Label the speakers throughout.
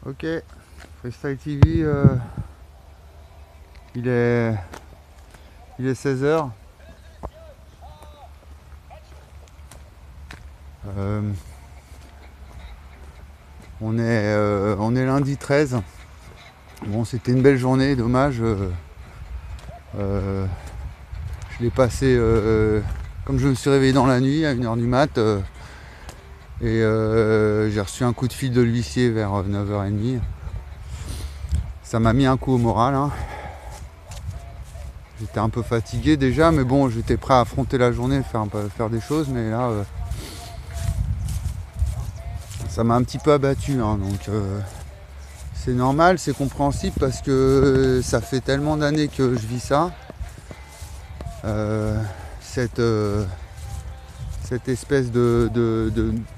Speaker 1: Ok, Freestyle TV, il est 16h. On est lundi 13. Bon, c'était une belle journée, dommage. Je l'ai passé comme je me suis réveillé dans la nuit à 1h du mat. Et j'ai reçu un coup de fil de l'huissier vers 9h30. Ça m'a mis un coup au moral, hein. J'étais un peu fatigué déjà, mais bon, j'étais prêt à affronter la journée, faire des choses, mais là, ça m'a un petit peu abattu, hein, donc c'est normal, c'est compréhensible parce que ça fait tellement d'années que je vis ça. Cette espèce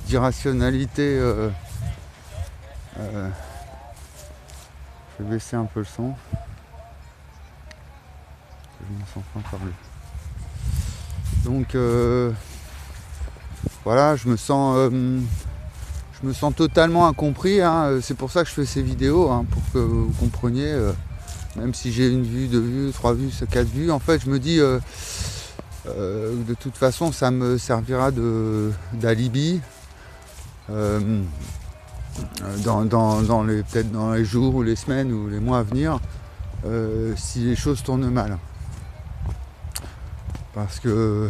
Speaker 1: d'irrationalité. Je vais baisser un peu le son. Je m'en sens enfin parler. Donc voilà, je me sens totalement incompris, hein. C'est pour ça que je fais ces vidéos, hein, pour que vous compreniez. Même si j'ai une vue, 2 vues, 3 vues, 4 vues, en fait je me dis de toute façon ça me servira d'alibi peut-être dans les jours ou les semaines ou les mois à venir, si les choses tournent mal. Parce que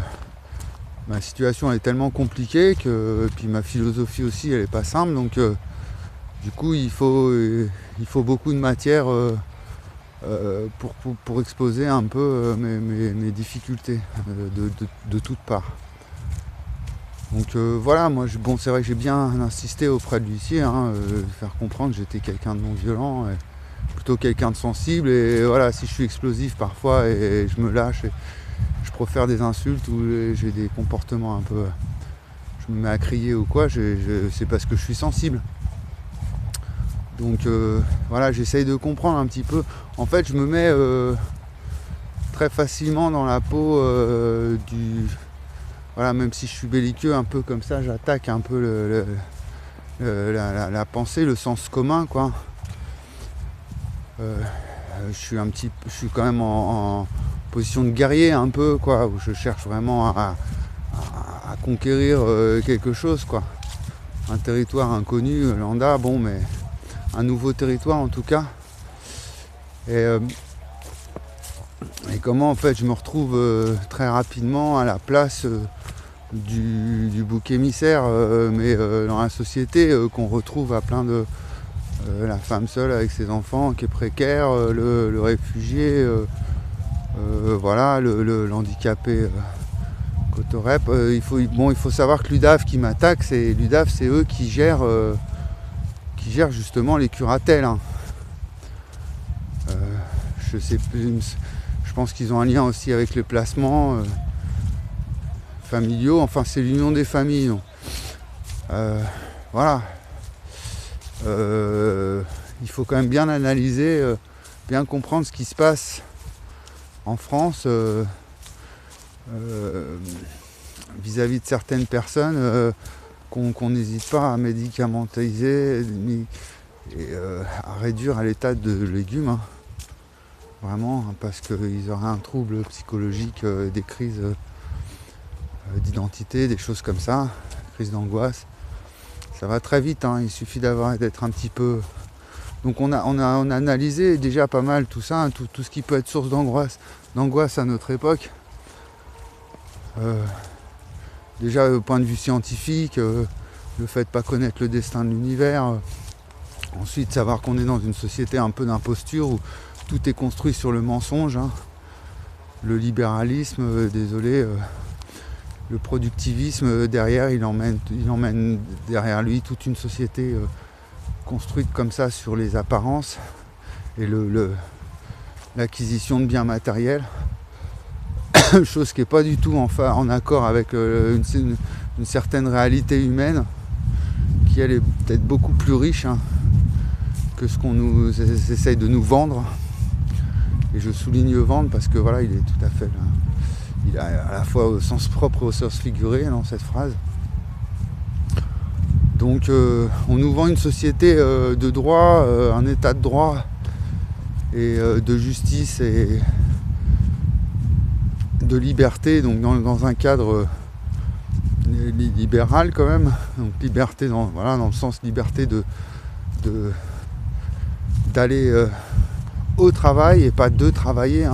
Speaker 1: ma situation est tellement compliquée que puis ma philosophie aussi elle est pas simple, donc du coup il faut beaucoup de matière pour exposer un peu mes difficultés de toutes parts. Donc voilà, moi c'est vrai que j'ai bien insisté auprès de l'huissier, hein, faire comprendre que j'étais quelqu'un de non violent, plutôt quelqu'un de sensible, et voilà, si je suis explosif parfois et je me lâche et je profère des insultes ou j'ai des comportements un peu, je me mets à crier ou quoi, c'est parce que je suis sensible. Donc voilà, j'essaye de comprendre un petit peu. En fait, je me mets très facilement dans la peau voilà, même si je suis belliqueux un peu comme ça, j'attaque un peu la pensée, le sens commun, quoi. Je suis quand même en position de guerrier un peu, quoi, où je cherche vraiment à conquérir quelque chose, quoi. Un territoire inconnu, lambda, bon, mais un nouveau territoire en tout cas. Et comment en fait je me retrouve très rapidement à la place du bouc émissaire, mais dans la société qu'on retrouve à plein de la femme seule avec ses enfants qui est précaire, le réfugié, voilà, l'handicapé cotorep. Il faut savoir que l'UDAF qui m'attaque, c'est eux qui gèrent justement les curatelles, hein. Je pense qu'ils ont un lien aussi avec les placements familiaux, enfin c'est l'union des familles, donc. Voilà, il faut quand même bien analyser, bien comprendre ce qui se passe en France vis-à-vis de certaines personnes qu'on n'hésite pas à médicamentaliser et à réduire à l'état de légumes, hein. Vraiment, hein, parce qu'ils auraient un trouble psychologique, des crises d'identité, des choses comme ça, crises d'angoisse. Ça va très vite, hein, il suffit d'être un petit peu. Donc on a analysé déjà pas mal tout ça, hein, tout ce qui peut être source d'angoisse à notre époque. Déjà au point de vue scientifique, le fait de ne pas connaître le destin de l'univers. Ensuite, savoir qu'on est dans une société un peu d'imposture où tout est construit sur le mensonge, hein. Le libéralisme, désolé, le productivisme derrière, il emmène derrière lui toute une société construite comme ça sur les apparences et l'acquisition de biens matériels, chose qui n'est pas du tout en accord avec une certaine réalité humaine qui elle est peut-être beaucoup plus riche, hein, que ce qu'on nous essaye de nous vendre. Et je souligne vendre parce que voilà, il est tout à fait là. Il a à la fois au sens propre et au sens figuré dans cette phrase. Donc on nous vend une société de droit, un état de droit et de justice et de liberté, donc dans un cadre libéral quand même. Donc liberté dans le sens liberté d'aller au travail et pas de travailler.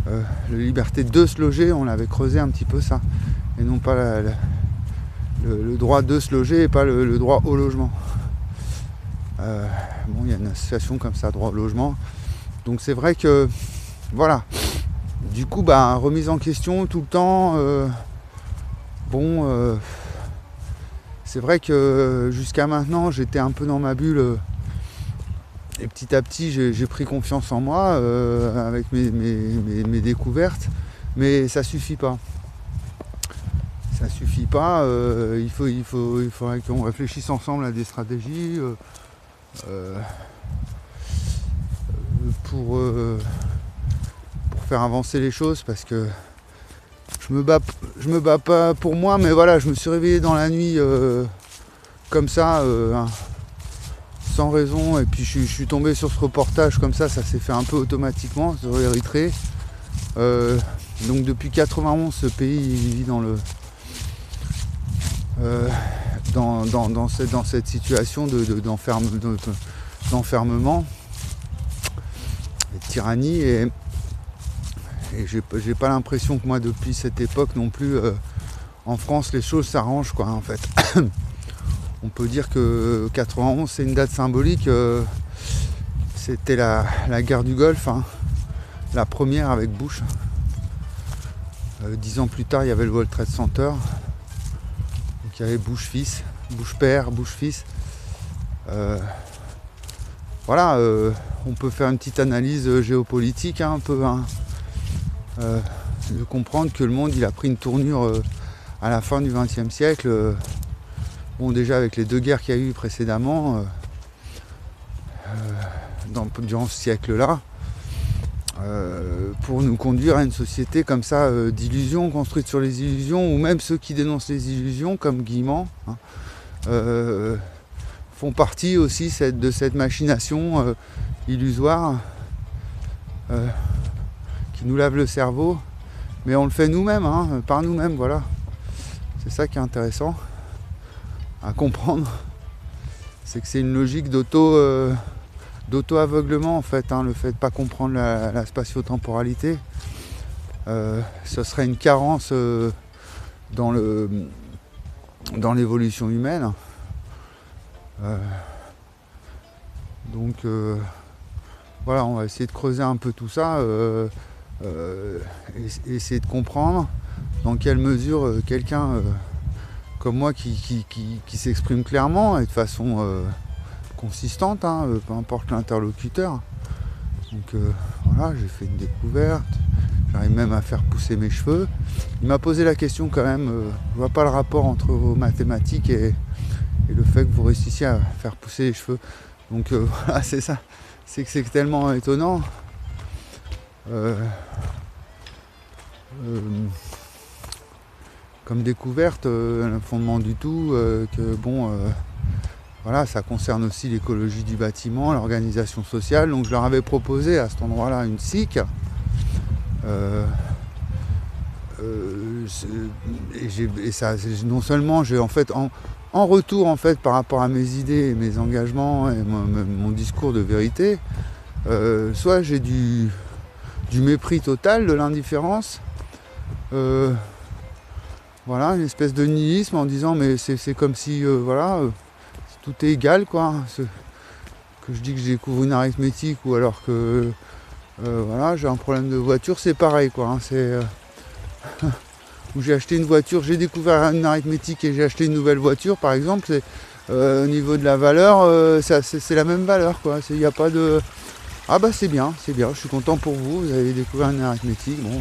Speaker 1: La liberté de se loger, on avait creusé un petit peu ça, et non pas le droit de se loger et pas le droit au logement. Il y a une association comme ça, droit au logement. Donc c'est vrai que voilà. Du coup, remise en question tout le temps. C'est vrai que jusqu'à maintenant, j'étais un peu dans ma bulle. Et petit à petit, j'ai pris confiance en moi avec mes découvertes. Mais ça suffit pas. Ça suffit pas. Il faudrait qu'on réfléchisse ensemble à des stratégies pour faire avancer les choses, parce que je me bats pas pour moi, mais voilà, je me suis réveillé dans la nuit comme ça, sans raison, et puis je suis tombé sur ce reportage comme ça s'est fait un peu automatiquement sur l'Érythrée. Donc depuis 91, ce pays vit dans cette situation d'enfermement et de tyrannie, et j'ai pas l'impression que moi, depuis cette époque non plus, en France, les choses s'arrangent, quoi, en fait. On peut dire que 91, c'est une date symbolique. C'était la guerre du Golfe, la première avec Bush. 10 ans plus tard, il y avait le World Trade Center. Donc il y avait Bush fils, Bush père, Bush fils. On peut faire une petite analyse géopolitique, un peu, de comprendre que le monde, il a pris une tournure à la fin du XXe siècle. Déjà avec les 2 guerres qu'il y a eu précédemment, durant ce siècle-là, pour nous conduire à une société comme ça, d'illusions, construite sur les illusions, ou même ceux qui dénoncent les illusions, comme Guillemant, font partie aussi de cette machination illusoire qui nous lave le cerveau, mais on le fait nous-mêmes, par nous-mêmes, voilà. C'est ça qui est intéressant à comprendre, c'est que c'est une logique d'auto-aveuglement, en fait, le fait de ne pas comprendre la spatio-temporalité. Ce serait une carence dans l'évolution humaine. Voilà, on va essayer de creuser un peu tout ça, essayer de comprendre dans quelle mesure quelqu'un comme moi qui s'exprime clairement et de façon consistante, peu importe l'interlocuteur. Donc voilà, j'ai fait une découverte, j'arrive même à faire pousser mes cheveux. Il m'a posé la question quand même, je vois pas le rapport entre vos mathématiques et le fait que vous réussissiez à faire pousser les cheveux. Donc voilà, c'est ça, c'est que c'est tellement étonnant. Comme découverte, le fondement du tout, voilà, ça concerne aussi l'écologie du bâtiment, l'organisation sociale. Donc je leur avais proposé à cet endroit-là une SIC. Non seulement j'ai en fait en retour, en fait, par rapport à mes idées et mes engagements et mon discours de vérité, soit j'ai du mépris total, de l'indifférence, voilà, une espèce de nihilisme en disant mais c'est comme si tout est égal, quoi, que je dis que je découvre une arithmétique, ou alors que j'ai un problème de voiture, c'est pareil, quoi, où j'ai acheté une voiture, j'ai découvert une arithmétique et j'ai acheté une nouvelle voiture, par exemple, au niveau de la valeur, c'est la même valeur, quoi. Il n'y a pas de c'est bien, je suis content pour vous, vous avez découvert une arithmétique, bon,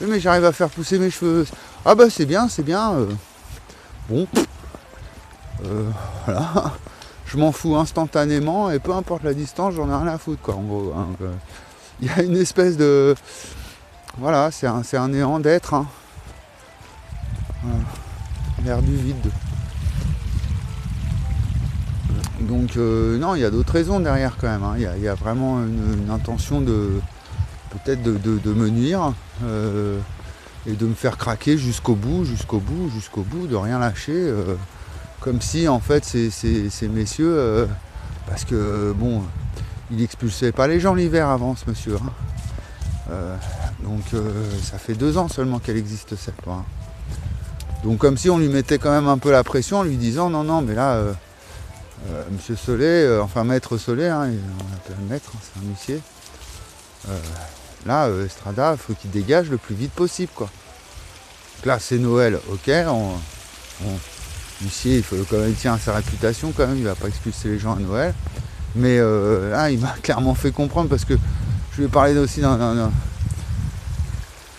Speaker 1: mais j'arrive à faire pousser mes cheveux, c'est bien, voilà, je m'en fous instantanément, et peu importe la distance, j'en ai rien à foutre, quoi, en gros, il y a une espèce de, voilà, c'est un néant d'être, voilà. L'air du vide. Donc non, il y a d'autres raisons derrière quand même, hein. Il y a vraiment une intention de peut-être de me nuire et de me faire craquer jusqu'au bout, de rien lâcher, comme si en fait ces messieurs, parce que bon, il expulsait pas les gens l'hiver avant ce monsieur, hein. Donc ça fait 2 ans seulement qu'elle existe cette loi, hein. Donc comme si on lui mettait quand même un peu la pression en lui disant non mais là monsieur Solé, enfin maître Solé, hein, on l'appelle maître, hein, c'est un huissier, là Estrada, il faut qu'il dégage le plus vite possible quoi. Donc là c'est Noël, ok, l'huissier il faut quand même tient à sa réputation quand même, il va pas expulser les gens à Noël. Mais là il m'a clairement fait comprendre, parce que je lui ai parlé aussi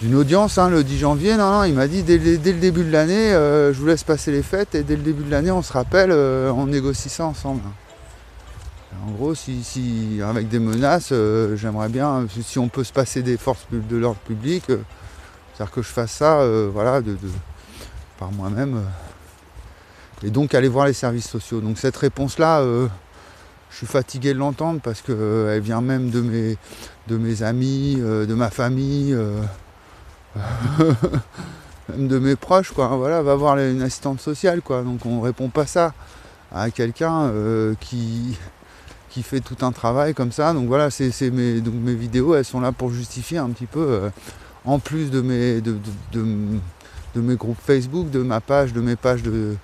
Speaker 1: d'une audience, hein, le 10 janvier, non, il m'a dit dès le début de l'année, je vous laisse passer les fêtes et dès le début de l'année on se rappelle, on négocie ça ensemble. En gros, si avec des menaces, j'aimerais bien, si on peut se passer des forces de l'ordre public, c'est-à-dire que je fasse ça, voilà, par moi-même, et donc aller voir les services sociaux. Donc cette réponse-là, je suis fatigué de l'entendre parce qu'elle vient même de mes amis, de ma famille. Même de mes proches, quoi. Voilà, va voir une assistante sociale, quoi. Donc on répond pas ça à quelqu'un qui fait tout un travail comme ça. Donc voilà, mes vidéos, elles sont là pour justifier un petit peu, en plus de mes groupes Facebook, de mes pages de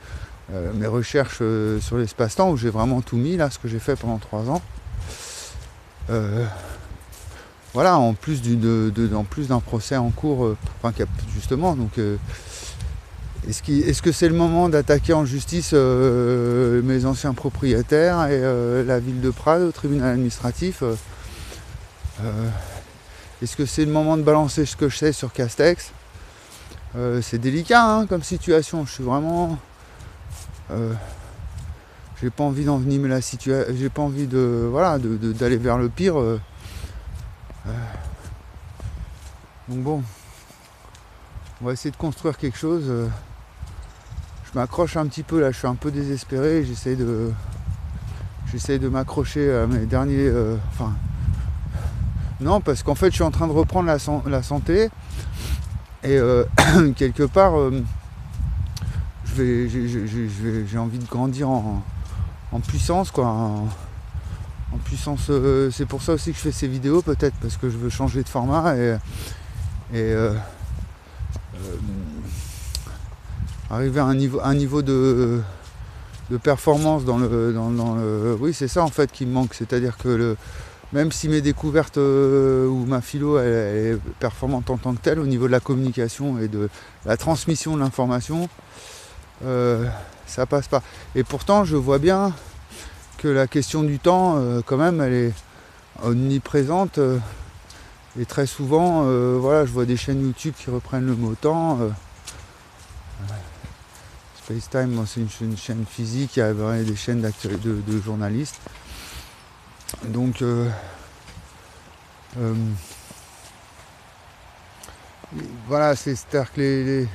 Speaker 1: mes recherches sur l'espace-temps, où j'ai vraiment tout mis là, ce que j'ai fait pendant 3 ans. Voilà, en plus d'un procès en cours, justement, donc est-ce que c'est le moment d'attaquer en justice mes anciens propriétaires et la ville de Prades au tribunal administratif, est-ce que c'est le moment de balancer ce que je sais sur Castex? C'est délicat, hein, comme situation, je suis vraiment... j'ai pas envie d'envenimer la situation, j'ai pas envie d'aller vers le pire. Donc bon, on va essayer de construire quelque chose. Je m'accroche un petit peu là, je suis un peu désespéré, j'essaie de m'accrocher à mes derniers... non, parce qu'en fait je suis en train de reprendre la santé, et quelque part j'ai envie de grandir en puissance, quoi, en puissance. C'est pour ça aussi que je fais ces vidéos, peut-être parce que je veux changer de format et arriver à un niveau de performance dans le... Oui, c'est ça en fait qui me manque, c'est-à-dire que même si mes découvertes ou ma philo elle est performante en tant que telle, au niveau de la communication et de la transmission de l'information, ça passe pas. Et pourtant je vois bien que la question du temps, quand même, elle est omniprésente, et très souvent, voilà, je vois des chaînes YouTube qui reprennent le mot temps. Spacetime, c'est une chaîne physique, il y a des chaînes de journalistes. Donc, voilà, c'est-à-dire que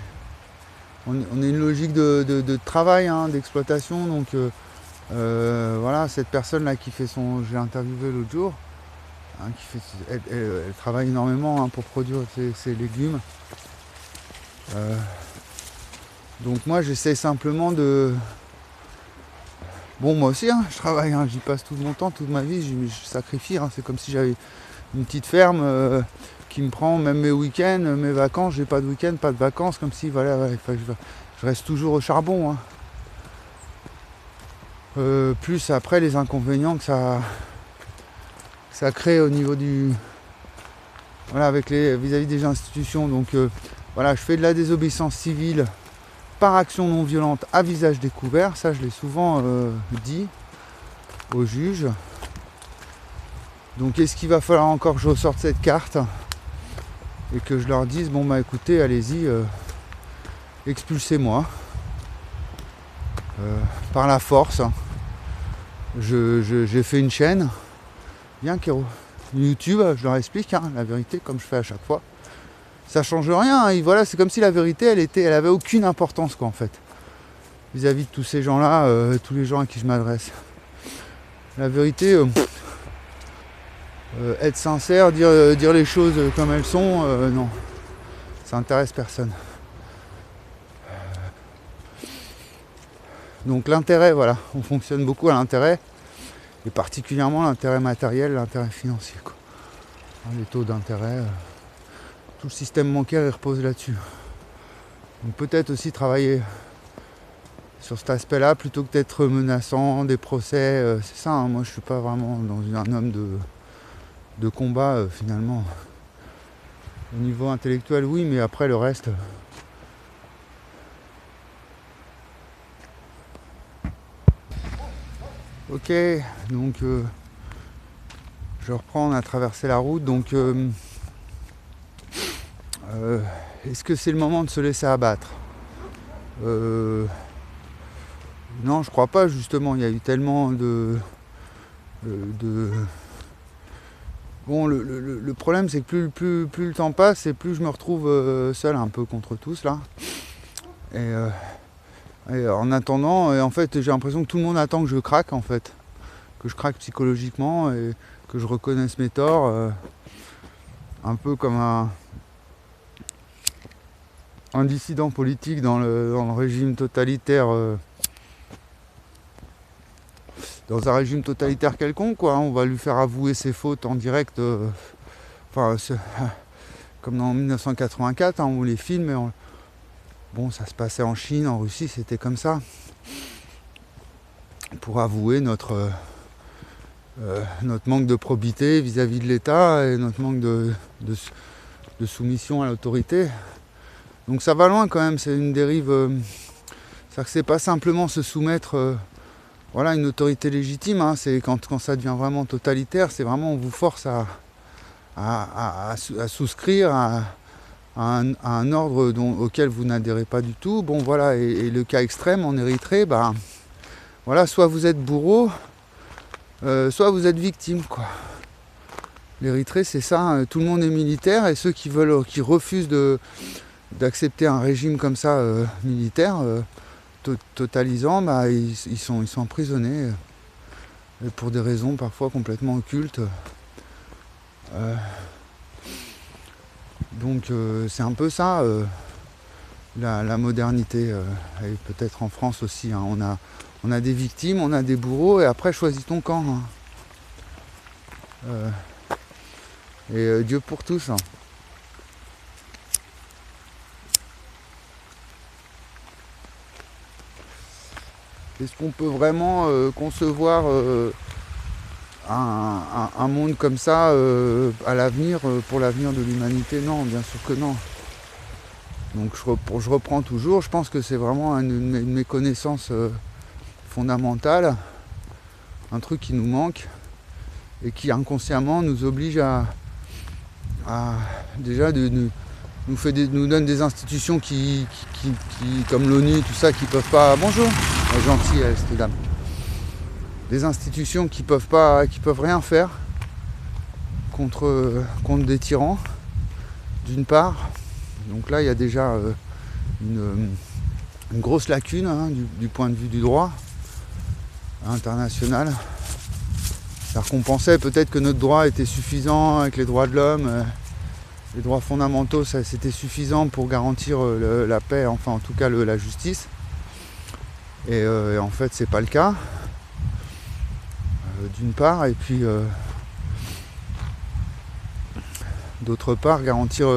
Speaker 1: on est une logique de travail, hein, d'exploitation, donc... voilà, cette personne là qui fait j'ai interviewé l'autre jour, hein, elle travaille énormément, hein, pour produire ses légumes. Donc moi j'essaie simplement bon, moi aussi, hein, je travaille, hein, j'y passe tout mon temps, toute ma vie, je sacrifie, hein, c'est comme si j'avais une petite ferme qui me prend même mes week-ends, mes vacances. J'ai pas de week-end, pas de vacances, comme si voilà, je reste toujours au charbon, hein. Plus après les inconvénients que ça crée au niveau voilà, avec vis-à-vis des institutions. Donc voilà, je fais de la désobéissance civile par action non violente à visage découvert. Ça, je l'ai souvent dit aux juges. Donc est-ce qu'il va falloir encore que je ressorte cette carte et que je leur dise bon bah écoutez, allez-y, expulsez-moi par la force. J'ai fait une chaîne, bien Kéro, YouTube, je leur explique, hein, la vérité, comme je fais à chaque fois. Ça change rien, hein, et voilà, c'est comme si la vérité, elle avait aucune importance, quoi, en fait, vis-à-vis de tous ces gens-là, tous les gens à qui je m'adresse. La vérité, être sincère, dire les choses comme elles sont, non, ça intéresse personne. Donc l'intérêt, voilà, on fonctionne beaucoup à l'intérêt, et particulièrement l'intérêt matériel, l'intérêt financier, quoi. Les taux d'intérêt, tout le système bancaire il repose là-dessus. Donc peut-être aussi travailler sur cet aspect-là plutôt que d'être menaçant, des procès, c'est ça, hein, moi je suis pas vraiment un homme de combat finalement. Au niveau intellectuel oui, mais après le reste. Ok, donc je reprends, on a traversé la route, donc est-ce que c'est le moment de se laisser abattre? Non, je crois pas, justement, il y a eu tellement de Bon, le problème c'est que plus le temps passe et plus je me retrouve seul un peu contre tous là. Et en attendant, en fait j'ai l'impression que tout le monde attend que je craque en fait. Que je craque psychologiquement et que je reconnaisse mes torts. Un peu comme un dissident politique dans le régime totalitaire. Dans un régime totalitaire quelconque, quoi. On va lui faire avouer ses fautes en direct. Comme dans 1984, hein, où les films. Bon, ça se passait en Chine, en Russie, c'était comme ça. Pour avouer notre manque de probité vis-à-vis de l'État et notre manque de soumission à l'autorité. Donc ça va loin quand même, c'est une dérive. C'est-à-dire que c'est pas simplement se soumettre à une autorité légitime, hein, c'est quand ça devient vraiment totalitaire, c'est vraiment on vous force à souscrire à un ordre auquel vous n'adhérez pas du tout. Bon voilà, et le cas extrême en Érythrée, voilà, soit vous êtes bourreau, soit vous êtes victime, quoi. L'Érythrée c'est ça, hein, tout le monde est militaire et ceux qui refusent d'accepter un régime comme ça militaire totalisant, ils sont emprisonnés pour des raisons parfois complètement occultes. Donc c'est un peu ça la modernité, et peut-être en France aussi, hein. On a des victimes, on a des bourreaux et après choisis ton camp, hein. Et Dieu pour tous, hein. Est-ce qu'on peut vraiment concevoir un monde comme ça à l'avenir, pour l'avenir de l'humanité? Non, bien sûr que non. Donc je reprends toujours, je pense que c'est vraiment une méconnaissance fondamentale, un truc qui nous manque et qui inconsciemment nous oblige à déjà nous donne des institutions qui comme l'ONU, tout ça, qui peuvent pas. Bonjour, gentil cette dame. Des institutions qui peuvent rien faire contre des tyrans, d'une part. Donc là il y a déjà une grosse lacune, hein, du point de vue du droit international. C'est-à-dire qu'on pensait peut-être que notre droit était suffisant avec les droits de l'homme. Les droits fondamentaux, ça c'était suffisant pour garantir la paix, enfin en tout cas la justice. Et en fait c'est pas le cas, d'une part, et puis d'autre part garantir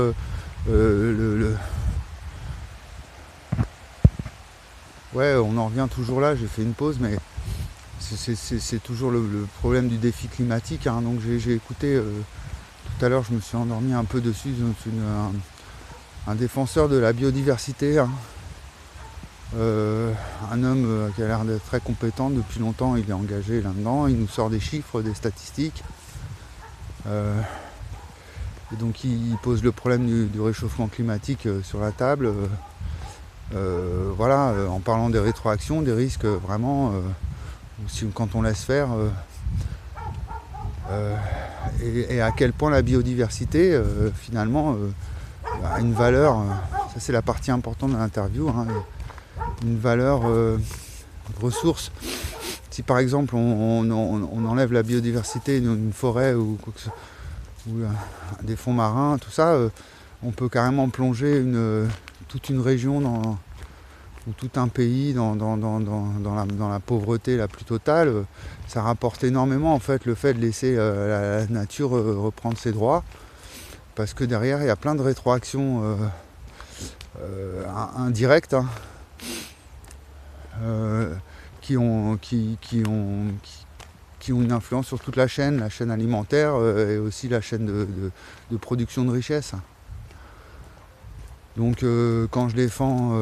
Speaker 1: Ouais, on en revient toujours là, j'ai fait une pause, mais c'est toujours le problème du défi climatique, hein. Donc j'ai écouté tout à l'heure, je me suis endormi un peu dessus, un défenseur de la biodiversité, hein. Un homme qui a l'air d'être très compétent depuis longtemps, il est engagé là-dedans, il nous sort des chiffres, des statistiques. Et donc il pose le problème du réchauffement climatique sur la table. En parlant des rétroactions, des risques vraiment, quand on laisse faire, et à quel point la biodiversité finalement a une valeur, ça c'est la partie importante de l'interview, hein, une valeur ressource Si par exemple on enlève la biodiversité d'une forêt ou des fonds marins, tout ça, on peut carrément plonger toute une région ou tout un pays dans la pauvreté la plus totale. Ça rapporte énormément en fait le fait de laisser la nature reprendre ses droits, parce que derrière il y a plein de rétroactions indirectes, hein, qui ont une influence sur toute la chaîne alimentaire, et aussi la chaîne de production de richesse. Donc quand je défends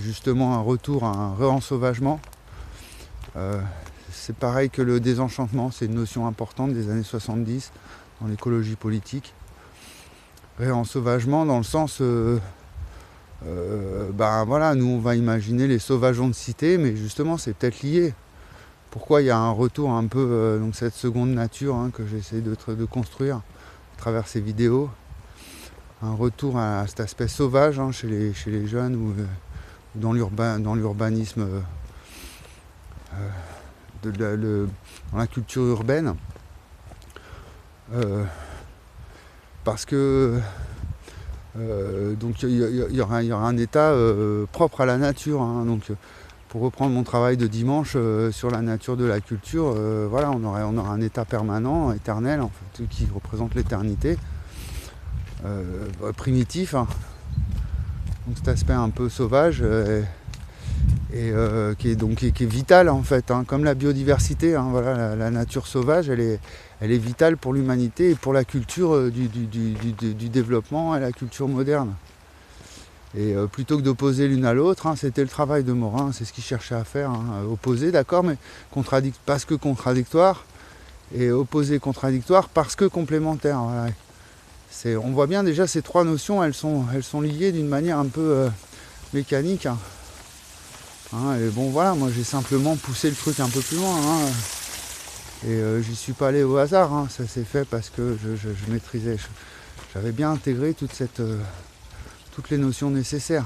Speaker 1: justement un retour à un réensauvagement, c'est pareil que le désenchantement, c'est une notion importante des années 70 dans l'écologie politique. Réensauvagement dans le sens, voilà, nous on va imaginer les sauvageons de cité, mais justement c'est peut-être lié. Pourquoi il y a un retour un peu, donc cette seconde nature, hein, que j'essaie de construire à travers ces vidéos, un retour à cet aspect sauvage, hein, chez les jeunes ou dans l'urbanisme, dans la culture urbaine, parce que donc il y aura un état propre à la nature, hein. Donc pour reprendre mon travail de dimanche sur la nature de la culture, voilà, on aura un état permanent, éternel, en fait, qui représente l'éternité, primitif, hein. Donc cet aspect un peu sauvage, qui est vital en fait, hein, comme la biodiversité, hein, voilà, la nature sauvage, elle est vitale pour l'humanité et pour la culture du développement et la culture moderne. Et plutôt que d'opposer l'une à l'autre, hein, c'était le travail de Morin, c'est ce qu'il cherchait à faire, hein, opposer, d'accord, mais parce que contradictoire, et opposer contradictoire parce que complémentaire. Voilà. On voit bien déjà ces trois notions, elles sont liées d'une manière un peu mécanique, hein. Et bon voilà, moi j'ai simplement poussé le truc un peu plus loin, hein. Et j'y suis pas allé au hasard, hein. Ça s'est fait parce que je maîtrisais, j'avais bien intégré toutes les notions nécessaires,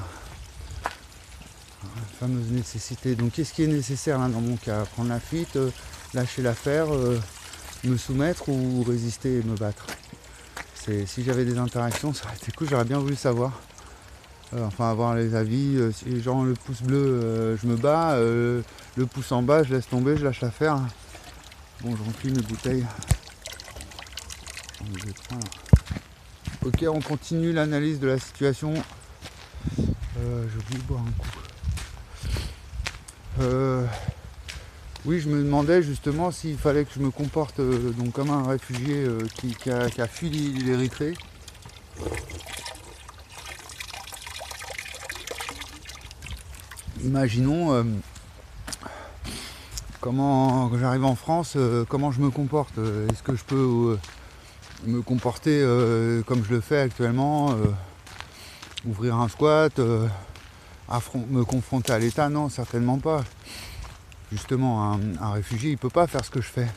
Speaker 1: la fameuse nécessité. Donc qu'est-ce qui est nécessaire là dans mon cas? Prendre la fuite, lâcher l'affaire, me soumettre ou résister et me battre? Si j'avais des interactions, ça aurait été cool, j'aurais bien voulu savoir. Enfin avoir les avis, si genre le pouce bleu, je me bats, le pouce en bas je laisse tomber, je lâche l'affaire. Bon, je remplis mes bouteilles. Ok, on continue l'analyse de la situation. J'ai oublié de boire un coup. Oui, je me demandais justement s'il fallait que je me comporte donc comme un réfugié qui a fui l'Érythrée. Imaginons quand j'arrive en France, comment je me comporte. Est-ce que je peux me comporter comme je le fais actuellement, ouvrir un squat, me confronter à l'État? Non, certainement pas. Justement, un réfugié, il ne peut pas faire ce que je fais.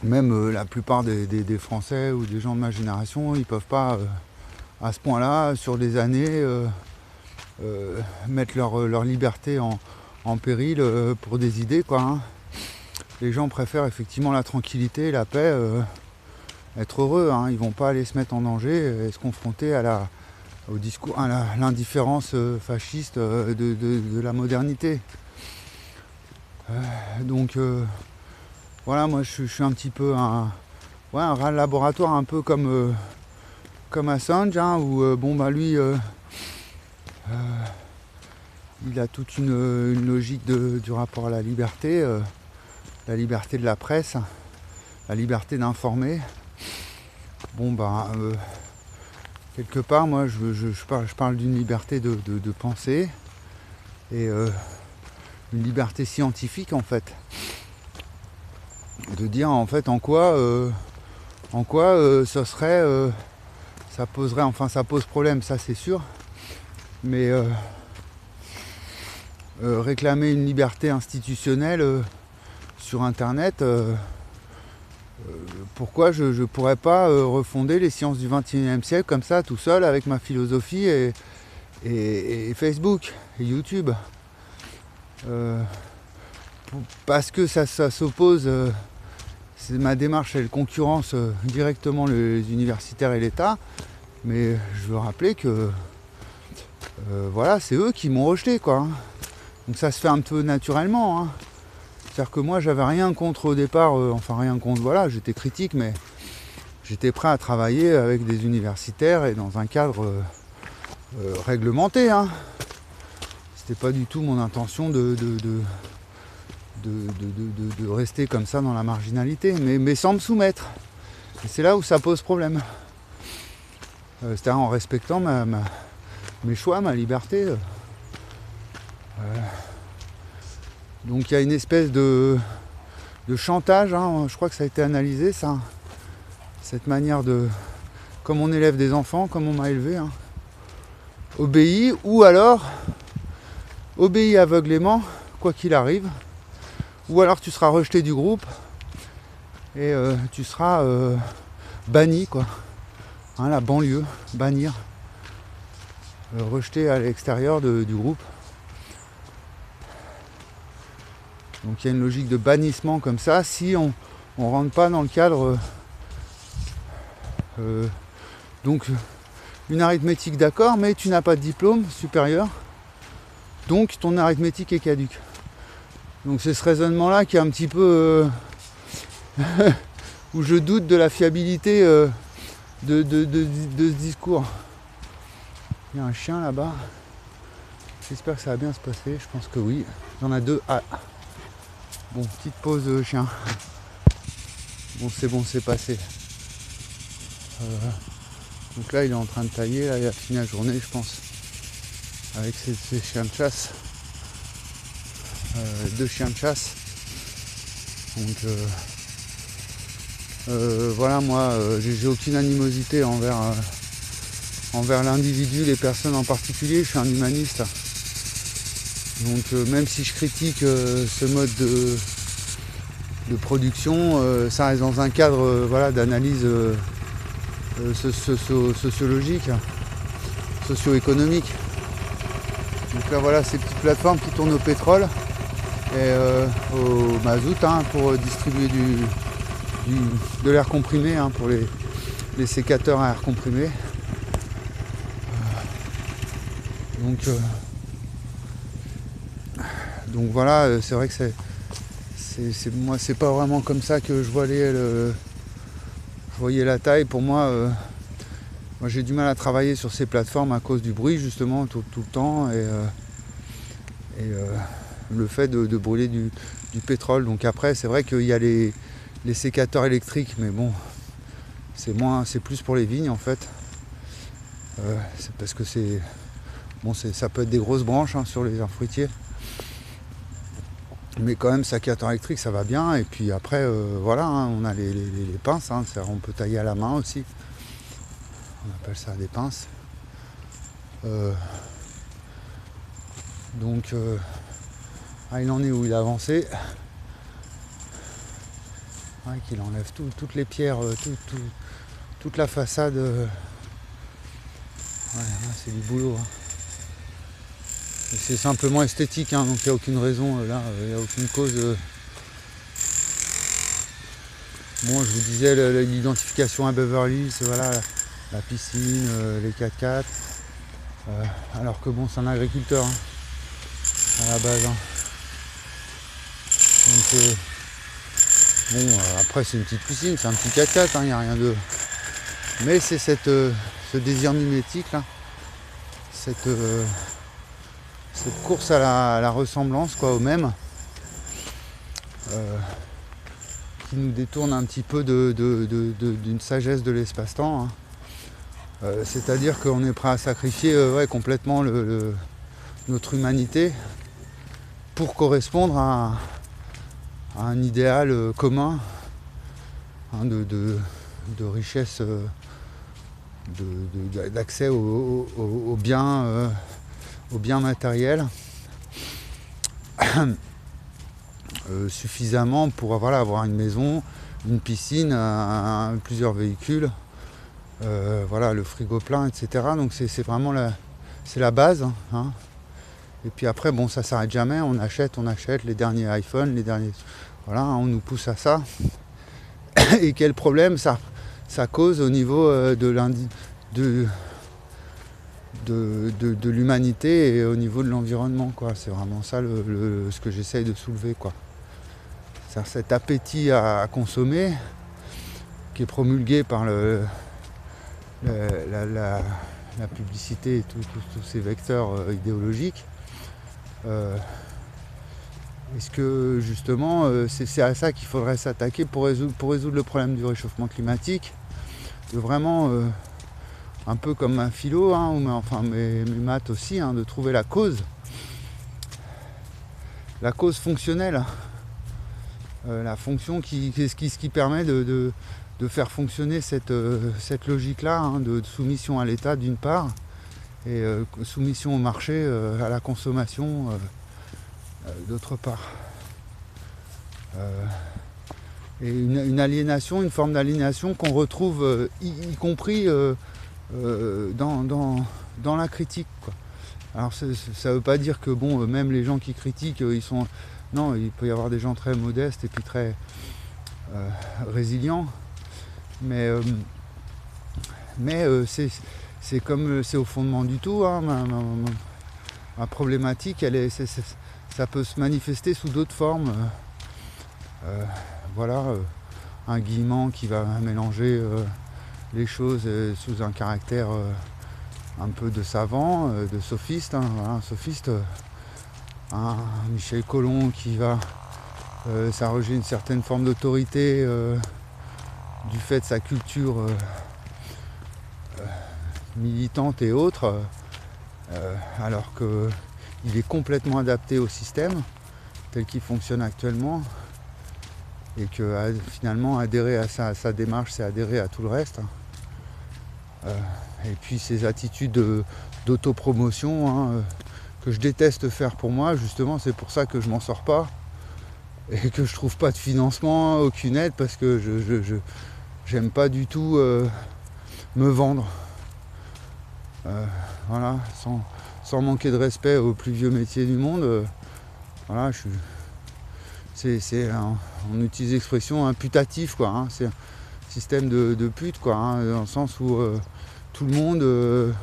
Speaker 1: Même la plupart des Français ou des gens de ma génération, ils ne peuvent pas, à ce point-là, sur des années, mettre leur liberté en péril pour des idées, quoi, hein. Les gens préfèrent effectivement la tranquillité, la paix, être heureux, hein. Ils vont pas aller se mettre en danger et se confronter au discours, à l'indifférence fasciste de la modernité. Donc voilà, moi je suis un petit peu un laboratoire, un peu comme Assange, hein, où lui il a toute une logique du rapport à la liberté de la presse, la liberté d'informer. Quelque part, moi je parle d'une liberté de penser et une liberté scientifique, en fait, de dire en fait en quoi ça serait, ça poserait, enfin ça pose problème, ça c'est sûr, mais réclamer une liberté institutionnelle sur internet, pourquoi je ne pourrais pas refonder les sciences du XXIe siècle comme ça, tout seul, avec ma philosophie et Facebook et YouTube. parce que ça s'oppose, ma démarche, elle concurrence directement les universitaires et l'État, mais je veux rappeler que voilà, c'est eux qui m'ont rejeté, quoi. Donc ça se fait un peu naturellement, hein. C'est-à-dire que moi, j'avais rien contre au départ, enfin rien contre, voilà, j'étais critique, mais j'étais prêt à travailler avec des universitaires et dans un cadre réglementé, hein. C'était pas du tout mon intention de rester comme ça dans la marginalité, mais sans me soumettre. Et c'est là où ça pose problème. C'est-à-dire en respectant mes choix, ma liberté. Donc il y a une espèce de chantage, hein, je crois que ça a été analysé, ça. Cette manière de... Comme on élève des enfants, comme on m'a élevé. Hein. Obéis, ou alors obéis aveuglément, quoi qu'il arrive. Ou alors tu seras rejeté du groupe et tu seras banni, quoi. Hein, la banlieue, bannir. Rejeté à l'extérieur du groupe. Donc il y a une logique de bannissement comme ça si on ne rentre pas dans le cadre. Donc une arithmétique, d'accord, mais tu n'as pas de diplôme supérieur, donc ton arithmétique est caduque. Donc c'est ce raisonnement là qui est un petit peu où je doute de la fiabilité de ce discours. Il y a un chien là-bas, j'espère que ça va bien se passer, je pense que oui. Il y en a deux. Ah. Bon, petite pause chien. Bon, c'est passé. Donc là il est en train de tailler, là il a fini la journée je pense, avec ses chiens de chasse, 2 chiens de chasse. Donc voilà, moi j'ai aucune animosité envers l'individu, les personnes en particulier, je suis un humaniste. Donc même si je critique ce mode de production, ça reste dans un cadre voilà, d'analyse sociologique, socio-économique. Donc là voilà, ces petites plateformes qui tournent au pétrole et au mazout, hein, pour distribuer de l'air comprimé, hein, pour les sécateurs à air comprimé. Donc voilà, c'est vrai que moi c'est pas vraiment comme ça que je voyais la taille. Pour moi, moi j'ai du mal à travailler sur ces plateformes à cause du bruit justement tout le temps et le fait de brûler du pétrole. Donc après c'est vrai qu'il y a les sécateurs électriques, mais bon c'est plus pour les vignes en fait. C'est parce que ça peut être des grosses branches, hein, sur les arbres fruitiers. Mais quand même, sécateur électrique, ça va bien. Et puis après, voilà, hein, on a les pinces. Hein, on peut tailler à la main aussi. On appelle ça des pinces. Donc, il en est où il a avancé. Ouais, qu'il enlève toutes les pierres, toute la façade. Ouais, c'est du boulot. Hein. C'est simplement esthétique, hein, donc il n'y a aucune raison, là, il n'y a aucune cause. Bon, je vous disais l'identification à Beverly Hills, voilà, la piscine, les 4x4. Alors que bon, c'est un agriculteur, hein, à la base. Hein. Donc, bon, après c'est une petite piscine, c'est un petit 4x4, il n'y a rien de. Mais c'est ce désir mimétique là, cette course à la ressemblance, quoi, au même, qui nous détourne un petit peu d'une sagesse de l'espace-temps. Hein. C'est-à-dire qu'on est prêt à sacrifier complètement notre humanité pour correspondre à un idéal commun, hein, de richesse, d'accès aux biens matériels suffisamment pour avoir une maison, une piscine, plusieurs véhicules, le frigo plein, etc. Donc c'est vraiment la base, hein. Et puis après, bon, ça s'arrête jamais, on achète les derniers iPhones, les derniers... Voilà, on nous pousse à ça. Et quel problème ça cause au niveau de l'humanité et au niveau de l'environnement, quoi. C'est vraiment ça ce que j'essaye de soulever, quoi. C'est cet appétit à consommer qui est promulgué par la publicité et tous ces vecteurs idéologiques. Est-ce que justement c'est à ça qu'il faudrait s'attaquer pour résoudre le problème du réchauffement climatique, de vraiment un peu comme un philo, hein, mes maths aussi, hein, de trouver la cause fonctionnelle, la fonction ce qui permet de faire fonctionner cette logique-là, hein, de soumission à l'État d'une part, et soumission au marché, à la consommation d'autre part. Et une aliénation, une forme d'aliénation qu'on retrouve y compris dans la critique, quoi. Alors ça ne veut pas dire que même les gens qui critiquent, ils sont... Non, il peut y avoir des gens très modestes et puis très résilients, mais c'est comme c'est au fondement du tout, hein, ma problématique, ça peut se manifester sous d'autres formes. Un guillemant qui va mélanger les choses sous un caractère un peu de savant, de sophiste, hein, voilà, un sophiste, un Michel Colomb qui va s'arroger une certaine forme d'autorité du fait de sa culture militante et autres, alors qu'il est complètement adapté au système tel qu'il fonctionne actuellement, et que finalement adhérer à sa démarche, c'est adhérer à tout le reste. Et puis ces attitudes d'autopromotion, hein, que je déteste faire pour moi, justement, c'est pour ça que je m'en sors pas et que je trouve pas de financement, aucune aide, parce que j'aime pas du tout me vendre. Voilà, sans manquer de respect aux plus vieux métiers du monde. Voilà, on utilise l'expression un putatif, quoi, hein, c'est un système de pute, quoi, hein, dans le sens où tout le monde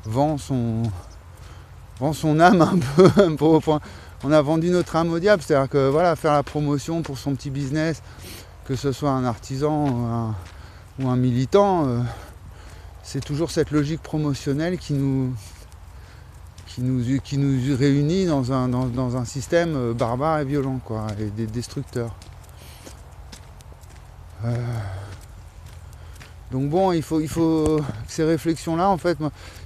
Speaker 1: vend son âme un peu. On a vendu notre âme au diable, c'est-à-dire que voilà, faire la promotion pour son petit business, que ce soit un artisan ou un militant, c'est toujours cette logique promotionnelle qui nous réunit dans un système barbare et violent, quoi, et destructeur. Donc bon, il faut que ces réflexions-là, en fait,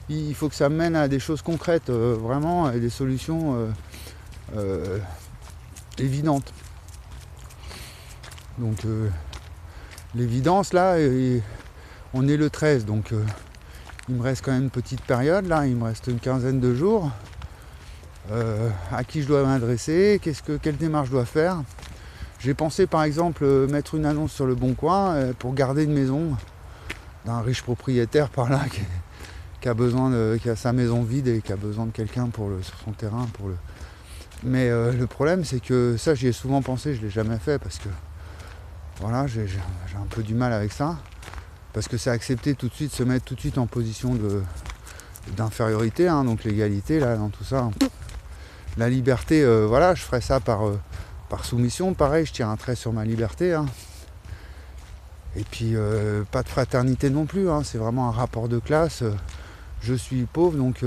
Speaker 1: il faut que ça mène à des choses concrètes, vraiment, et des solutions évidentes. Donc l'évidence, là, on est le 13, donc il me reste quand même une petite période, là, il me reste une quinzaine de jours. À qui je dois m'adresser, quelle démarche je dois faire. J'ai pensé par exemple mettre une annonce sur le Bon Coin pour garder une maison d'un riche propriétaire par là qui a sa maison vide et qui a besoin de quelqu'un sur son terrain. Mais le problème, c'est que ça, j'y ai souvent pensé, je ne l'ai jamais fait parce que voilà, j'ai un peu du mal avec ça. Parce que c'est accepter tout de suite, se mettre tout de suite en position d'infériorité, hein, donc l'égalité là dans tout ça. La liberté, voilà, je ferais ça par soumission, pareil, je tire un trait sur ma liberté, hein. Et puis pas de fraternité non plus, hein, c'est vraiment un rapport de classe. Je suis pauvre, donc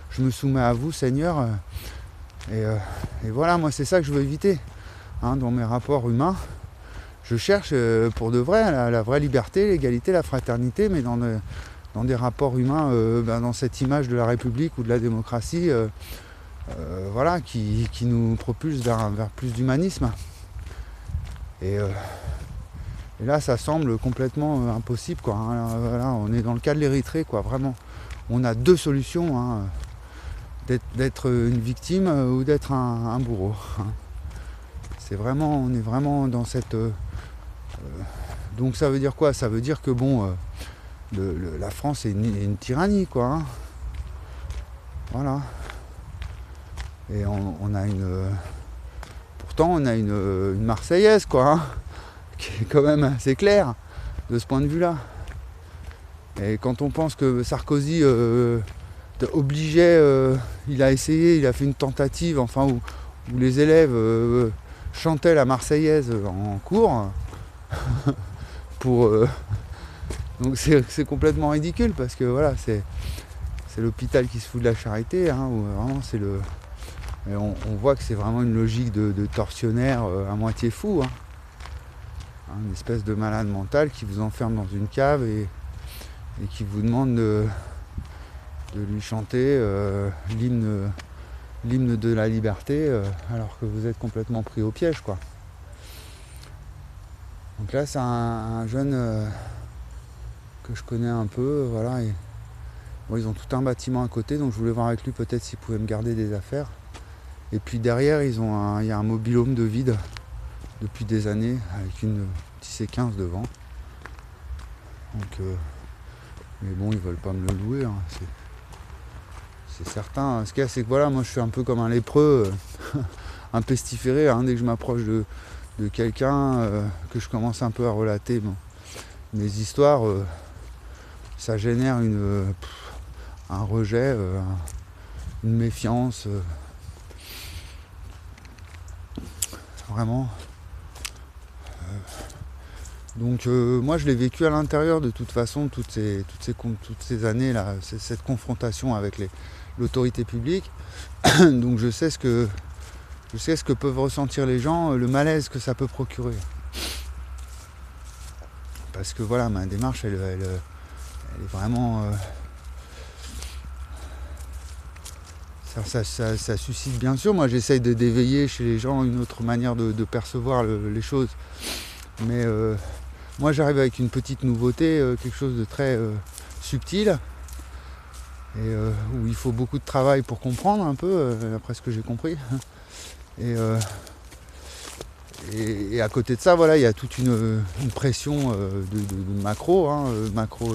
Speaker 1: je me soumets à vous, Seigneur. Et voilà, moi c'est ça que je veux éviter, hein, dans mes rapports humains. Je cherche pour de vrai la vraie liberté, l'égalité, la fraternité, mais dans des rapports humains, dans cette image de la République ou de la démocratie, voilà, qui nous propulse vers plus d'humanisme. Et là, ça semble complètement impossible, quoi, hein. Là, on est dans le cas de l'Érythrée, quoi, vraiment. On a deux solutions, hein, d'être une victime ou d'être un bourreau, hein. On est vraiment dans cette... donc ça veut dire quoi? Ça veut dire que la France est une tyrannie, quoi, hein. Voilà. Et on a pourtant on a une Marseillaise, quoi, hein, qui est quand même assez claire de ce point de vue-là. Et quand on pense que Sarkozy obligeait, il a essayé, il a fait une tentative, enfin où les élèves chantaient la Marseillaise en cours, pour donc c'est complètement ridicule, parce que voilà, c'est l'hôpital qui se fout de la charité, hein, où vraiment c'est le. Et on voit que c'est vraiment une logique de tortionnaire à moitié fou, hein. Une espèce de malade mental qui vous enferme dans une cave et qui vous demande de lui chanter l'hymne de la liberté, alors que vous êtes complètement pris au piège, quoi. Donc là, c'est un jeune que je connais un peu, voilà. Et, bon, ils ont tout un bâtiment à côté, donc je voulais voir avec lui peut-être s'il pouvait me garder des affaires. Et puis derrière, il y a un mobil-home de vide depuis des années, avec une petite C15 devant. Donc, mais bon, ils veulent pas me le louer, hein, c'est certain. Ce qu'il y a, c'est que voilà, moi je suis un peu comme un lépreux, un pestiféré, hein, dès que je m'approche de quelqu'un, que je commence un peu à relater mes histoires, ça génère un rejet, une méfiance, vraiment. Donc moi je l'ai vécu à l'intérieur de toute façon, toutes ces années là, cette confrontation avec l'autorité publique. Donc je sais ce que peuvent ressentir les gens, le malaise que ça peut procurer. Parce que voilà, ma démarche elle est vraiment ça suscite, bien sûr, moi j'essaye d'éveiller chez les gens une autre manière de percevoir les choses. Mais moi j'arrive avec une petite nouveauté, quelque chose de très subtil, et où il faut beaucoup de travail pour comprendre un peu, après ce que j'ai compris. Et à côté de ça, voilà, il y a toute une pression de macro, hein, macro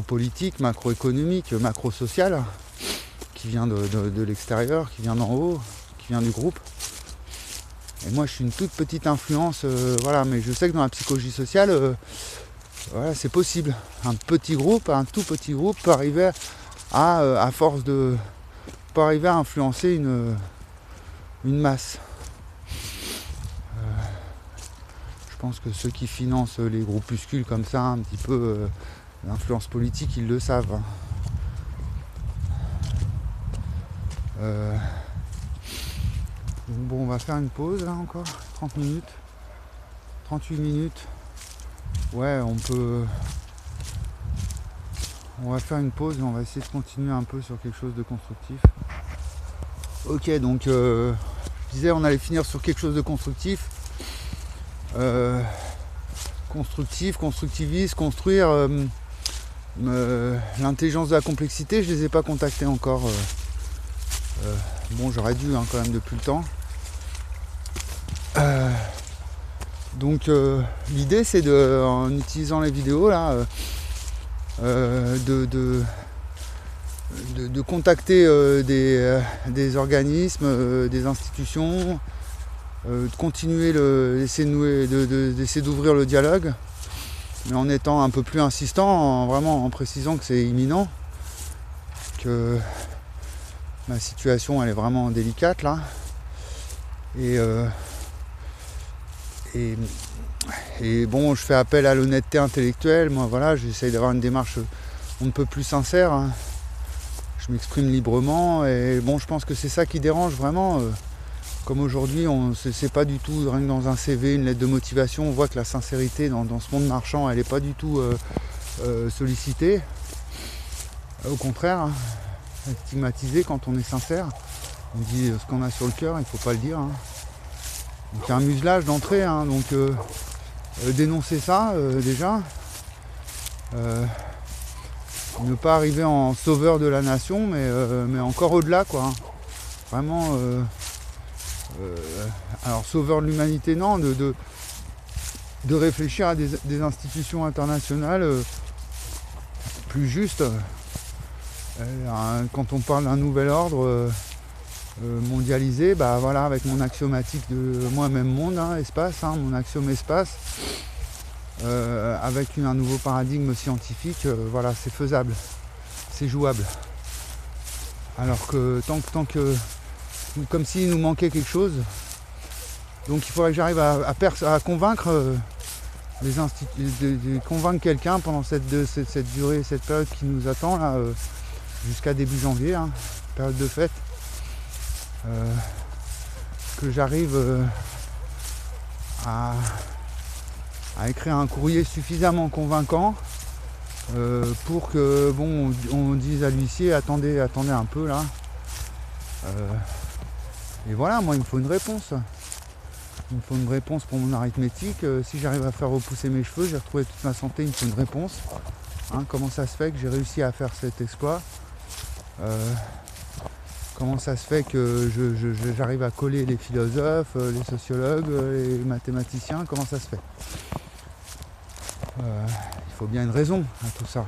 Speaker 1: politique, macroéconomique, macro sociale, qui vient de l'extérieur, qui vient d'en haut, qui vient du groupe. Et moi je suis une toute petite influence, voilà, mais je sais que dans la psychologie sociale, voilà, c'est possible. Un tout petit groupe peut arriver à force de. Peut arriver à influencer une masse. Je pense que ceux qui financent les groupuscules comme ça, un petit peu l'influence politique, ils le savent, hein. Bon, on va faire une pause là encore, 30 minutes, 38 minutes. Ouais, on va faire une pause et on va essayer de continuer un peu sur quelque chose de constructif. Ok, donc je disais on allait finir sur quelque chose de constructif. Constructiviste, construire l'intelligence de la complexité, je les ai pas contactés encore. Bon, j'aurais dû, hein, quand même, depuis le temps. Donc l'idée c'est en utilisant les vidéos là, de contacter des organismes, des institutions, de continuer d'essayer d'ouvrir le dialogue, mais en étant un peu plus insistant, vraiment en précisant que c'est imminent, que ma situation elle est vraiment délicate là, et bon, je fais appel à l'honnêteté intellectuelle. Moi voilà, j'essaye d'avoir une démarche on ne peut plus sincère, hein. Je m'exprime librement, et bon, je pense que c'est ça qui dérange vraiment. Comme aujourd'hui, c'est pas du tout, rien que dans un CV, une lettre de motivation, on voit que la sincérité dans ce monde marchand, elle n'est pas du tout sollicitée. Au contraire, hein, stigmatisée quand on est sincère. On dit ce qu'on a sur le cœur, il ne faut pas le dire, hein. Donc il y a un muselage d'entrée, hein, donc dénoncer ça déjà. Ne pas arriver en sauveur de la nation, mais encore au-delà, quoi, hein. Vraiment, alors sauveur de l'humanité, non, de réfléchir à des institutions internationales plus justes. Quand on parle d'un nouvel ordre, mondialisé, bah voilà, avec mon axiomatique de moi-même monde, hein, espace, hein, mon axiome espace, avec un nouveau paradigme scientifique, voilà, c'est faisable, c'est jouable. Alors que tant que comme s'il nous manquait quelque chose, donc il faudrait que j'arrive à convaincre convaincre quelqu'un pendant cette durée, cette période qui nous attend là, jusqu'à début janvier, hein, période de fête. Que j'arrive à écrire un courrier suffisamment convaincant pour que on dise à l'huissier attendez un peu là. Et voilà, moi il me faut une réponse. Il me faut une réponse pour mon arithmétique. Si j'arrive à faire repousser mes cheveux, j'ai retrouvé toute ma santé, il me faut une réponse. Hein, comment ça se fait que j'ai réussi à faire cet exploit, comment ça se fait que j'arrive à coller les philosophes, les sociologues, les mathématiciens, comment ça se fait? Il faut bien une raison à tout ça.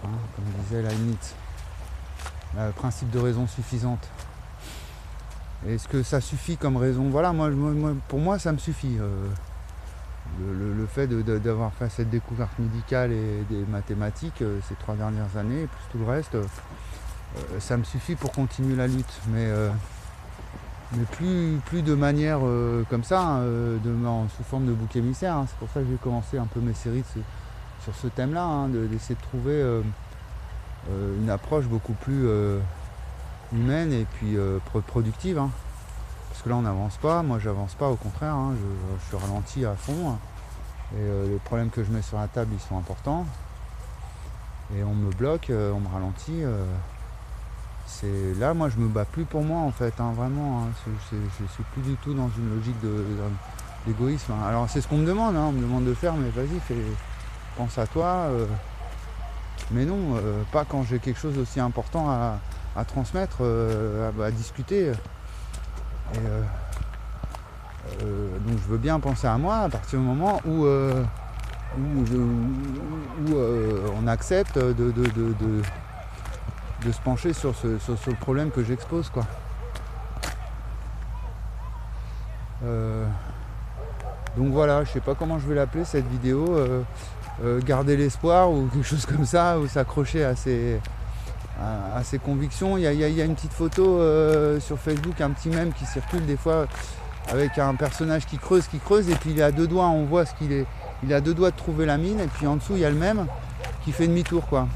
Speaker 1: Hein, comme disait Leibniz, le principe de raison suffisante. Est-ce que ça suffit comme raison? Voilà, pour moi ça me suffit. Le fait d'avoir fait cette découverte médicale et des mathématiques ces 3 dernières années, plus tout le reste, ça me suffit pour continuer la lutte. Mais plus de manière comme ça, hein, sous forme de bouc émissaire. Hein. C'est pour ça que j'ai commencé un peu mes séries sur ce thème-là, hein, d'essayer de trouver une approche beaucoup plus humaine et puis productive. Hein. Parce que là on n'avance pas, moi j'avance pas, au contraire, hein, je suis ralenti à fond. Et les problèmes que je mets sur la table ils sont importants. Et on me bloque, on me ralentit. Là moi je me bats plus pour moi en fait, hein, vraiment. Hein, je suis plus du tout dans une logique d'égoïsme. Hein. Alors c'est ce qu'on me demande, hein, on me demande de faire, mais vas-y, pense à toi. Mais non, pas quand j'ai quelque chose aussi important à transmettre, à discuter. Et donc je veux bien penser à moi à partir du moment où on accepte de se pencher sur le problème que j'expose, quoi. Donc voilà, je sais pas comment je vais l'appeler cette vidéo, garder l'espoir ou quelque chose comme ça, ou s'accrocher à ses convictions. Il y a une petite photo sur Facebook, un petit mème qui circule des fois avec un personnage qui creuse et puis il est à 2 doigts, on voit il est à 2 doigts de trouver la mine, et puis en dessous il y a le même qui fait demi-tour, quoi.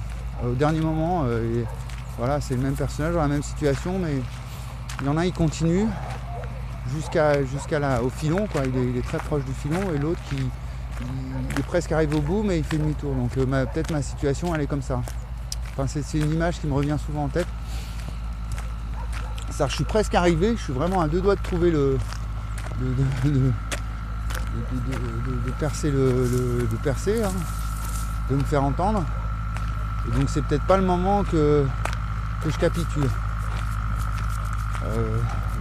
Speaker 1: Au dernier moment, voilà, c'est le même personnage dans la même situation, mais il y en a, il continue jusqu'à au filon, quoi. Il est très proche du filon, et l'autre il est presque arrivé au bout, mais il fait demi-tour. Donc peut-être ma situation elle est comme ça. Enfin, c'est une image qui me revient souvent en tête. Ça, je suis presque arrivé, je suis vraiment à 2 doigts de trouver de percer hein, de me faire entendre. Et donc c'est peut-être pas le moment que je capitule.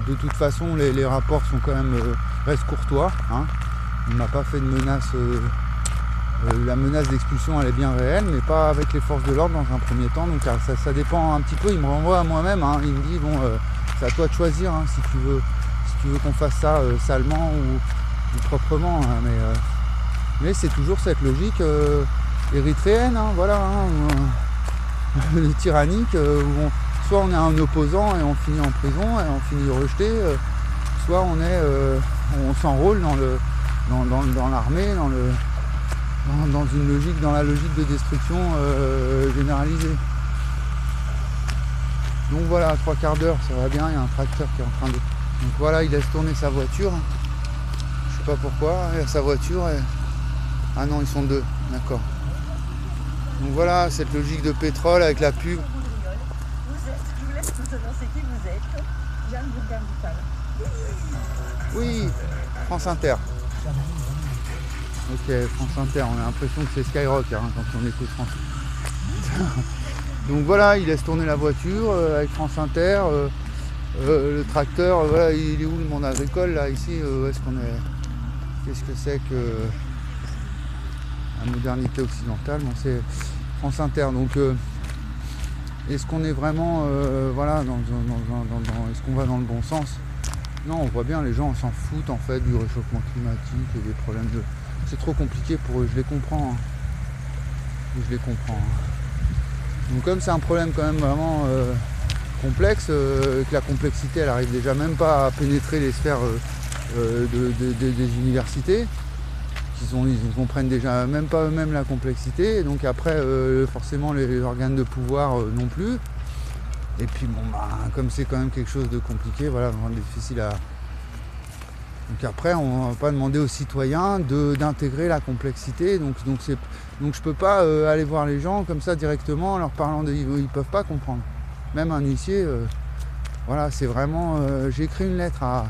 Speaker 1: De toute façon, les rapports sont quand même restent courtois. Hein. Il m'a pas fait de menace. La menace d'expulsion elle est bien réelle, mais pas avec les forces de l'ordre dans un premier temps. Donc ça dépend un petit peu. Il me renvoie à moi-même. Hein. Il me dit bon, c'est à toi de choisir hein, si tu veux qu'on fasse ça salement ou proprement. Hein. Mais c'est toujours cette logique érythréenne, hein, voilà, hein, tyrannique, où soit on est un opposant et on finit en prison et on finit rejeté, soit on s'enrôle dans l'armée, dans la logique de destruction généralisée. Donc voilà, 3/4 d'heure, ça va bien, il y a un tracteur qui est en train de... Donc voilà, il laisse tourner sa voiture. Je sais pas pourquoi, il y a sa voiture et... Ah non, ils sont 2, d'accord. Donc voilà, cette logique de pétrole avec la pub.
Speaker 2: Je vous laisse nous annoncer qui vous êtes. Jeanne Bourgain-Ducal.
Speaker 1: Oui, France Inter. Ok, France Inter, on a l'impression que c'est Skyrock hein, quand on écoute France Inter. Donc voilà, il laisse tourner la voiture avec France Inter. Le tracteur, voilà, il est où le monde agricole là, ici, où est-ce qu'on est? Qu'est-ce que c'est que la modernité occidentale? Bon, c'est France Inter. Donc est-ce qu'on est vraiment voilà, est-ce qu'on va dans le bon sens? Non, on voit bien, les gens s'en foutent en fait du réchauffement climatique et des problèmes de... C'est trop compliqué pour eux, je les comprends. Je les comprends. Donc comme c'est un problème quand même vraiment complexe, que la complexité elle arrive déjà même pas à pénétrer les sphères des universités, ils comprennent déjà même pas eux-mêmes la complexité, et donc après forcément les organes de pouvoir non plus. Et puis bon bah comme c'est quand même quelque chose de compliqué, voilà, vraiment difficile à. Donc après on va pas demander aux citoyens d'intégrer la complexité, donc je peux pas aller voir les gens comme ça directement en leur parlant ils peuvent pas comprendre. Même un huissier, voilà, c'est vraiment. J'ai écrit une lettre à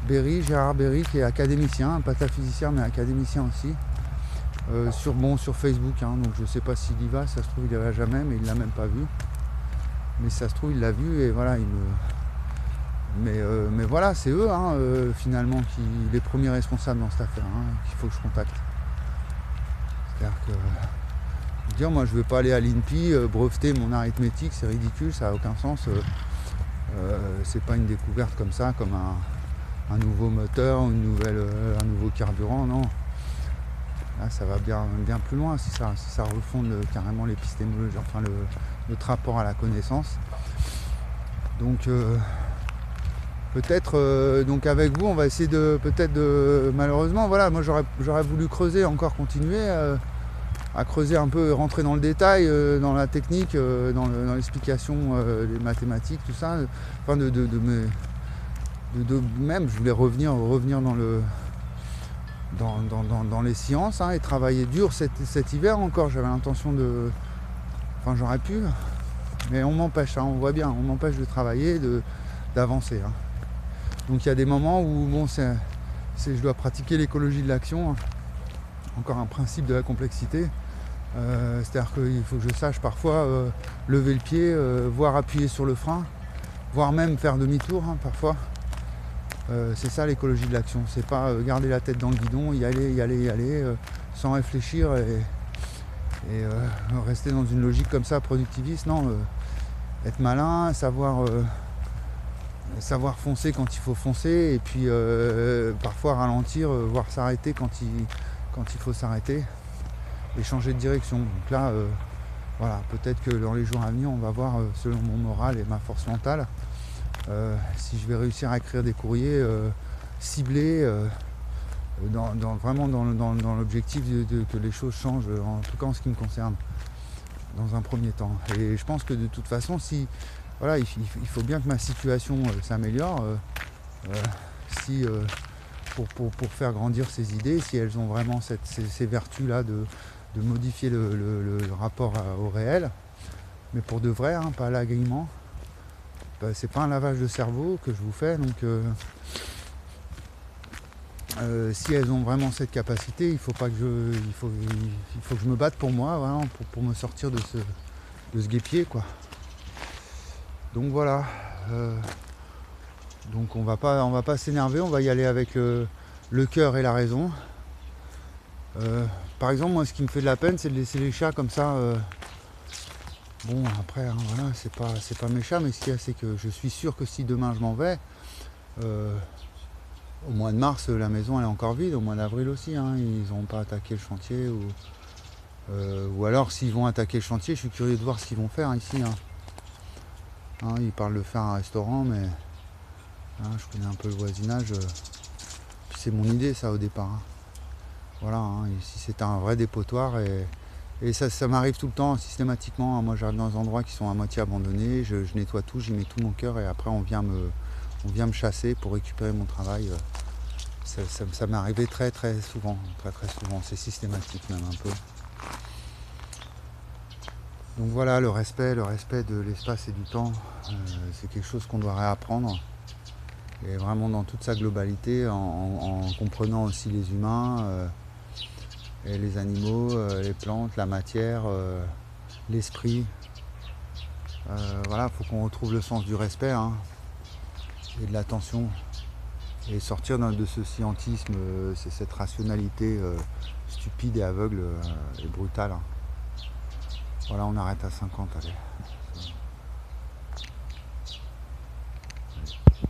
Speaker 1: Berry, Gérard Berry, qui est académicien, pas physicien mais académicien aussi, sur Facebook, hein, donc je sais pas s'il y va, ça se trouve il y va jamais, mais il l'a même pas vu. Mais ça se trouve il l'a vu et voilà, mais voilà, c'est eux hein, finalement les premiers responsables dans cette affaire, hein, qu'il faut que je contacte. C'est-à-dire que dire moi je veux pas aller à l'INPI breveter mon arithmétique, c'est ridicule, ça a aucun sens. C'est pas une découverte comme ça, comme un nouveau moteur, un nouveau carburant, non. Là, ça va bien plus loin si ça refonde carrément l'épistémologie, enfin notre rapport à la connaissance. Donc peut-être donc avec vous on va essayer malheureusement voilà, moi j'aurais voulu creuser, encore continuer à creuser un peu, rentrer dans le détail, dans la technique, dans l'explication des mathématiques, tout ça, enfin même je voulais revenir dans les sciences hein, et travailler dur cet hiver encore. J'avais l'intention enfin j'aurais pu, mais on m'empêche, hein, on voit bien, on m'empêche de travailler, d'avancer. Hein. Donc il y a des moments où bon, je dois pratiquer l'écologie de l'action, hein. Encore un principe de la complexité. C'est-à-dire qu'il faut que je sache parfois lever le pied, voire appuyer sur le frein, voire même faire demi-tour hein, parfois. C'est ça l'écologie de l'action, c'est pas garder la tête dans le guidon, y aller sans réfléchir et rester dans une logique comme ça productiviste. Non, être malin, savoir foncer quand il faut foncer, et puis parfois ralentir, voire s'arrêter quand il faut s'arrêter et changer de direction. Donc là voilà, peut-être que dans les jours à venir on va voir selon mon moral et ma force mentale si je vais réussir à écrire des courriers ciblés vraiment dans l'objectif que les choses changent, en tout cas en ce qui me concerne, dans un premier temps. Et je pense que de toute façon, si voilà, il faut bien que ma situation s'améliore, pour faire grandir ces idées, si elles ont vraiment ces vertus-là de modifier le rapport au réel, mais pour de vrai, hein, pas à l'agrément. C'est pas un lavage de cerveau que je vous fais, donc si elles ont vraiment cette capacité, il faut que je me batte pour moi, vraiment, pour me sortir de ce guêpier, quoi. Donc voilà. Donc on va pas s'énerver, on va y aller avec le cœur et la raison. Par exemple, moi ce qui me fait de la peine, c'est de laisser les chats comme ça. Bon après hein, voilà, c'est pas mes chats, mais ce qu'il y a, c'est que je suis sûr que si demain je m'en vais, au mois de mars la maison elle est encore vide, au mois d'avril aussi, hein, ils n'auront pas attaqué le chantier, ou alors s'ils vont attaquer le chantier, je suis curieux de voir ce qu'ils vont faire ici. Hein, ils parlent de faire un restaurant, mais hein, je connais un peu le voisinage, puis c'est mon idée ça au départ. Hein. Voilà, hein, ici c'est un vrai dépotoir et ça m'arrive tout le temps, systématiquement. Moi j'arrive dans des endroits qui sont à moitié abandonnés, je nettoie tout, j'y mets tout mon cœur et après on vient me chasser pour récupérer mon travail. Ça m'est arrivé très souvent, très souvent, c'est systématique même un peu. Donc voilà, le respect de l'espace et du temps, c'est quelque chose qu'on doit réapprendre. Et vraiment dans toute sa globalité, en comprenant aussi les humains, et les animaux, les plantes, la matière, l'esprit. Voilà, il faut qu'on retrouve le sens du respect hein, et de l'attention. Et sortir de ce scientisme, c'est cette rationalité stupide et aveugle et brutale. Hein. Voilà, on arrête à 50, allez.